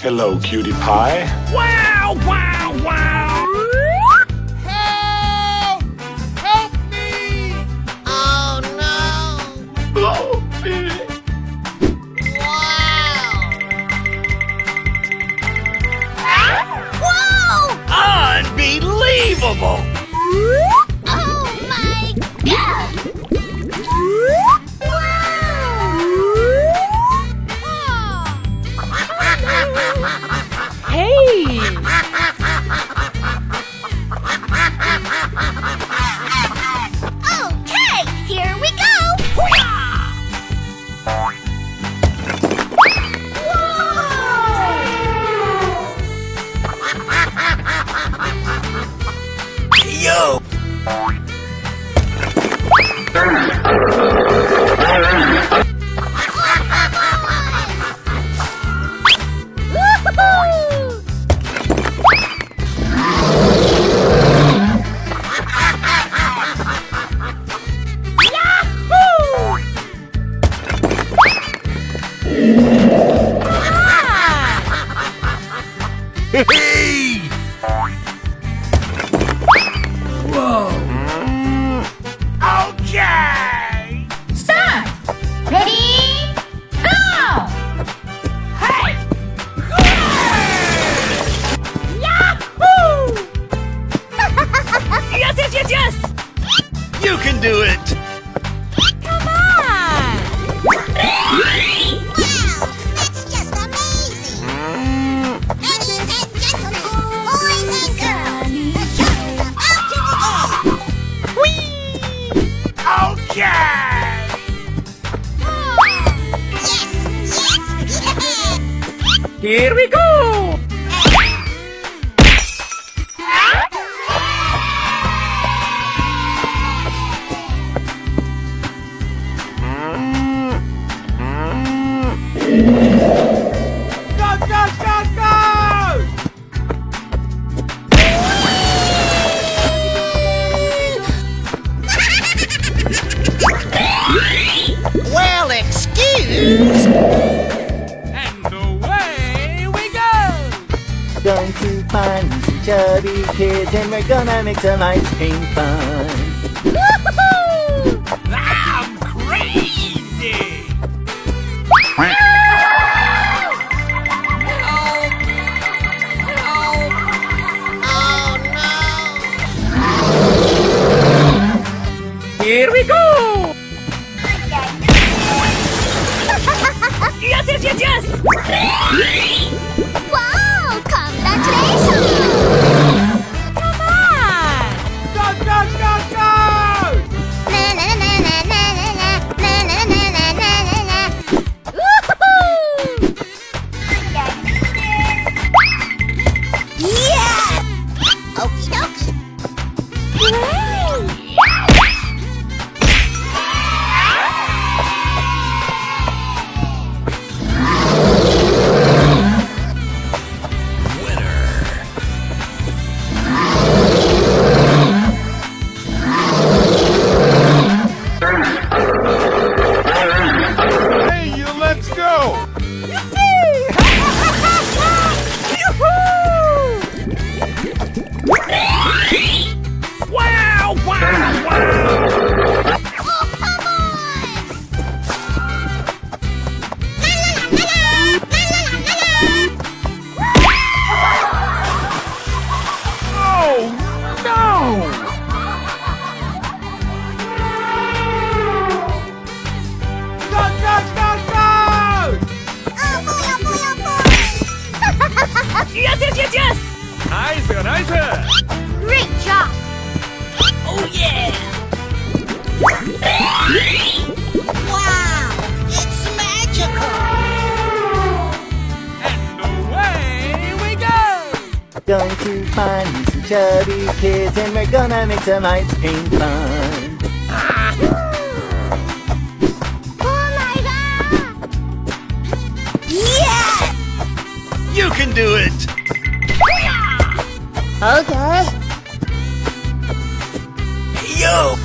Hello, cutie pie. Wow, wow, wow! Help! Help me! Oh no! Oh, Wow! Whoa! Unbelievable! Oh my God! Hey! Okay, here we go! Yo! Hey! Whoa! Okay! Start! Ready? Go! Hey! Yahoo! Yes, yes, yes, yes! You can do it! Come on! Wow! That's just amazing! Ladies and gentlemen, boys and girls, the children of Agar! Okay! Yes! Yes! Here we go! Go, go, go, go! Well, excuse! And away we go! Going to find some chubby kids and we're gonna make some ice cream fun. I'm crazy! Oh no! Here we go! Yes, yes, yes, yes! Wow! Congratulations! Come on! Go, go, go, go! Na na na na na na na na na na na na na na. Woohoo! Yeah! Okie dokie. hey, you, let's go. Wow, wow, wow! Oh, come on! La la la la la la la la. Oh, no. Go, go, go, go! Oh boy, oh boy, oh boy! Yes, yes, yes, yes! Nice, nice! Great job! Oh, yeah! Wow! It's magical! And away we go! Going to find some chubby kids and we're gonna make some ice cream fun. Oh my God! Yeah! You can do it! Okay. Yo!